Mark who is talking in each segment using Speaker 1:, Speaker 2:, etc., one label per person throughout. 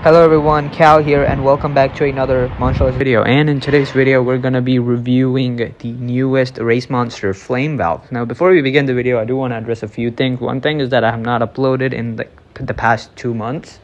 Speaker 1: Hello everyone, Cal here and welcome back to another martial arts video. And in today's video we're going to be reviewing the newest race monster, Flamevalve. Now before we begin the video, I do want to address a few things. One thing is that I have not uploaded in the past 2 months.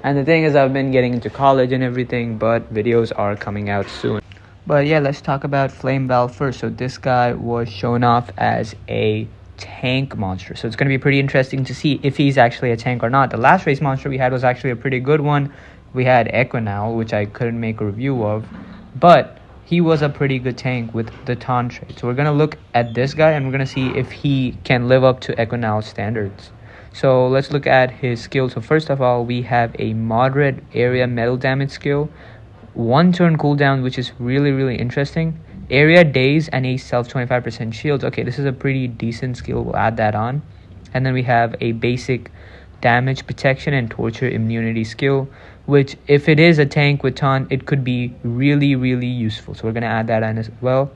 Speaker 1: And the thing is I've been getting into college and everything, but videos are coming out soon. But yeah, let's talk about Flamevalve first. So this guy was shown off as a tank monster, so it's going to be pretty interesting to see if he's actually a tank or not. The last race monster we had was actually a pretty good one. We had Equinal, which I couldn't make a review of, but he was a pretty good tank with the taunt trait. So we're going to look at this guy and we're going to see if he can live up to Equinal's standards. So let's look at his skills. So first of all, we have a moderate area metal damage skill, 1 turn cooldown, which is really interesting, area daze, and a self 25% shield. Okay, this is a pretty decent skill. We'll add that on. And then we have a basic damage protection and torture immunity skill, which if it is a tank with taunt, it could be really useful. So we're going to add that on as well.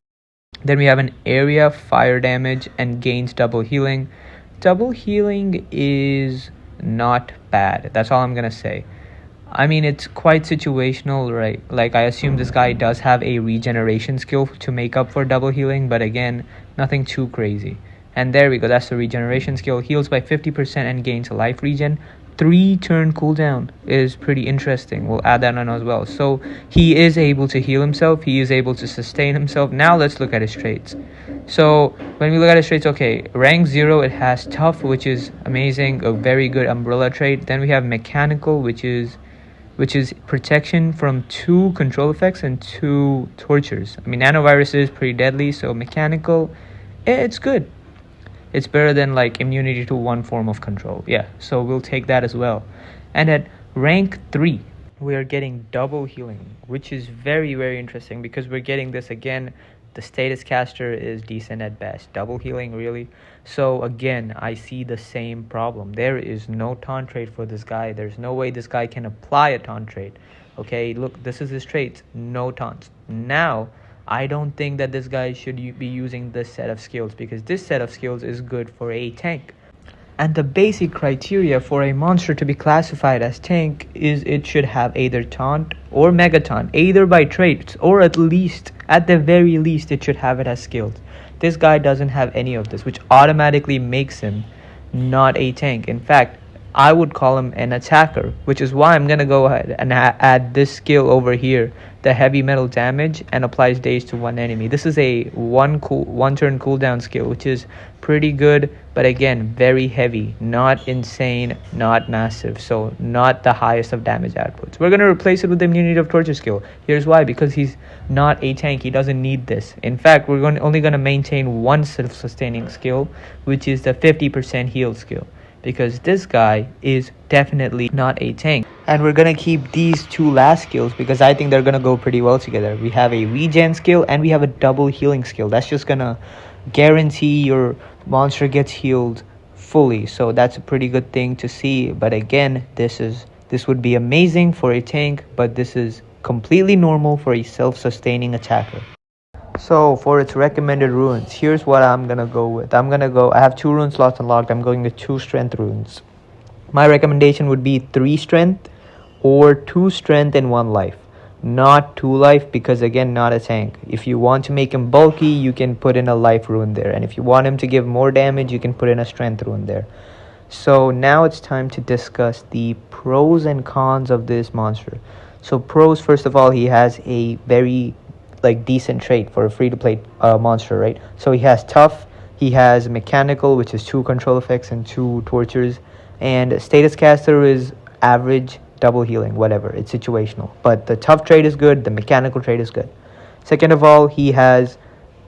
Speaker 1: Then we have an area fire damage and gains double healing. Double healing is not bad. That's all I'm going to say. I mean, it's quite situational, right? Like, I assume this guy does have a regeneration skill to make up for double healing, but again, nothing too crazy. And there we go, that's the regeneration skill. Heals by 50% and gains a life regen. 3 turn cooldown is pretty interesting. We'll add that on as well. So he is able to heal himself. He is able to sustain himself. Now let's look at his traits. So when we look at his traits, okay, rank 0, it has tough, which is amazing, a very good umbrella trait. Then we have mechanical, which is protection from 2 control effects and 2 tortures. I mean, nanovirus is pretty deadly, so mechanical, it's good. It's better than like immunity to 1 form of control. Yeah, so we'll take that as well. And at rank 3, we are getting double healing, which is very interesting because we're getting this again. The status caster is decent at best. Double healing, really? So again, I see the same problem. There is no taunt trait for this guy. There's no way this guy can apply a taunt trait. Okay, look, this is his traits. No taunts. Now, I don't think that this guy should be using this set of skills because this set of skills is good for a tank. And the basic criteria for a monster to be classified as tank is it should have either taunt or mega taunt, either by traits, or at the very least, it should have it as skills. This guy doesn't have any of this, which automatically makes him not a tank. In fact, I would call him an attacker, which is why I'm going to go ahead and add this skill over here, the heavy metal damage, and applies daze to 1 enemy. This is a 1 turn cooldown skill, which is pretty good, but again, very heavy, not insane, not massive, so not the highest of damage outputs. We're going to replace it with the immunity of torture skill. Here's why: because he's not a tank, he doesn't need this. In fact, we're only going to maintain 1 self-sustaining skill, which is the 50% heal skill, because this guy is definitely not a tank. And we're going to keep these 2 last skills because I think they're going to go pretty well together. We have a regen skill and we have a double healing skill. That's just going to guarantee your monster gets healed fully. So that's a pretty good thing to see. But again, this would be amazing for a tank, but this is completely normal for a self-sustaining attacker. So for its recommended runes, here's what I'm gonna go with. I have 2 rune slots unlocked. I'm going to 2 strength runes. My recommendation would be 3 strength or 2 strength and 1 life. Not 2 life because again, not a tank. If you want to make him bulky, you can put in a life rune there. And if you want him to give more damage, you can put in a strength rune there. So now it's time to discuss the pros and cons of this monster. So pros, first of all, he has a very decent trait for a free-to-play monster, right? So he has tough, he has mechanical, which is 2 control effects and 2 tortures, and status caster is average, double healing, whatever, it's situational. But the tough trait is good, the mechanical trait is good. Second of all, he has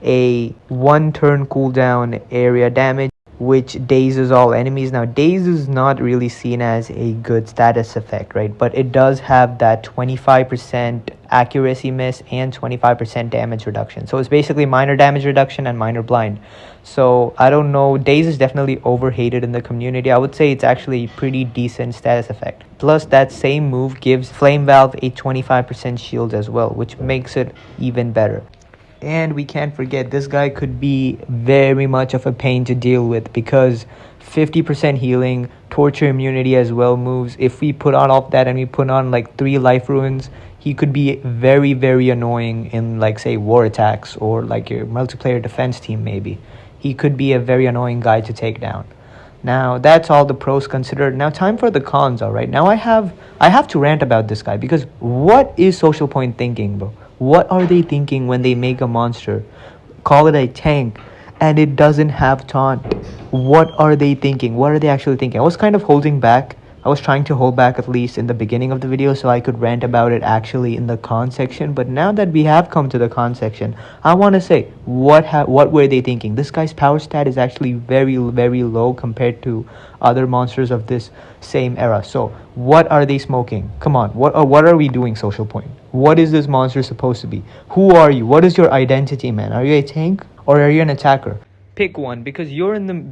Speaker 1: a 1 turn cooldown area damage, which dazes all enemies. Now, daze is not really seen as a good status effect, right? But it does have that 25% accuracy miss and 25% damage reduction. So it's basically minor damage reduction and minor blind. So I don't know, daze is definitely overhated in the community. I would say it's actually pretty decent status effect. Plus, that same move gives Flamevalve a 25% shield as well, which makes it even better. And we can't forget, this guy could be very much of a pain to deal with because 50% healing, torture immunity as well moves. If we put on all of that and we put on like 3 life ruins, he could be very, very annoying in, like, say, war attacks or like your multiplayer defense team maybe. He could be a very annoying guy to take down. Now that's all the pros considered. Now time for the cons. All right, now I have to rant about this guy because what is Social Point thinking, bro? What are they thinking when they make a monster, call it a tank, and it doesn't have taunt? What are they thinking? What are they actually thinking? I was kind of holding back. I was trying to hold back at least in the beginning of the video so I could rant about it actually in the con section. But now that we have come to the con section, I want to say what were they thinking? This guy's power stat is actually very, very low compared to other monsters of this same era. So what are they smoking? Come on, what are we doing, Social Point? What is this monster supposed to be? Who are you? What is your identity, man? Are you a tank or are you an attacker? Pick one, because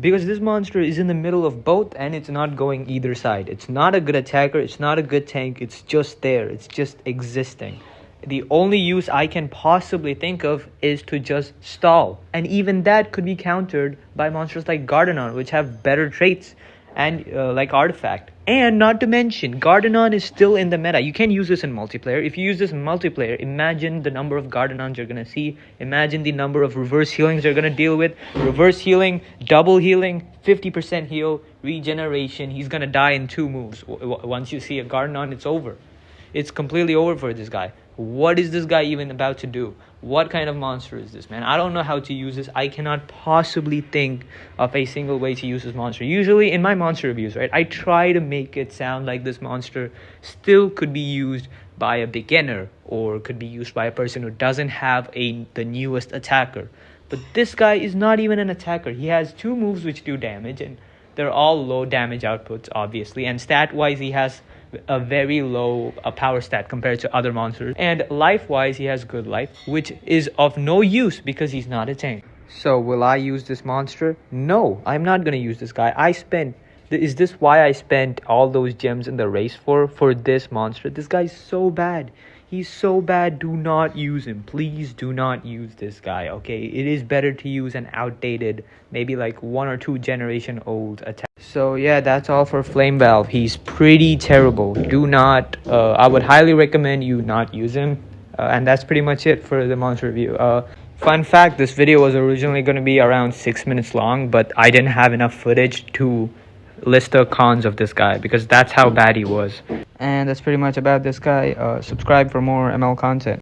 Speaker 1: because this monster is in the middle of both and it's not going either side. It's not a good attacker, it's not a good tank, it's just there, it's just existing. The only use I can possibly think of is to just stall, and even that could be countered by monsters like Gardenon, which have better traits and like Artifact. And not to mention, Gardenon is still in the meta. You can use this in multiplayer. If you use this in multiplayer, imagine the number of Gardenons you're going to see. Imagine the number of reverse healings you're going to deal with. Reverse healing, double healing, 50% heal, regeneration. He's going to die in 2 moves. Once you see a Gardenon, it's over. It's completely over for this guy. What is this guy even about to do? What kind of monster is this, man? I don't know how to use this. I cannot possibly think of a single way to use this monster. Usually in my monster reviews, right, I try to make it sound like this monster still could be used by a beginner or could be used by a person who doesn't have the newest attacker. But this guy is not even an attacker. He has 2 moves which do damage, and they're all low damage outputs, obviously. And stat-wise, he has a very low power stat compared to other monsters. And life-wise, he has good life, which is of no use because he's not a tank. So will I use this monster? No, I'm not going to use this guy. Is this why I spent all those gems in the race for this monster? This guy's so bad. He's so bad. Do not use him. Please do not use this guy, okay? It is better to use an outdated, maybe like 1 or 2 generation old attack. So yeah, that's all for Flamevalve. He's pretty terrible. Do not, I would highly recommend you not use him. And that's pretty much it for the monster review. Fun fact, this video was originally going to be around 6 minutes long, but I didn't have enough footage to list the cons of this guy because that's how bad he was. And that's pretty much about this guy. Subscribe for more ML content.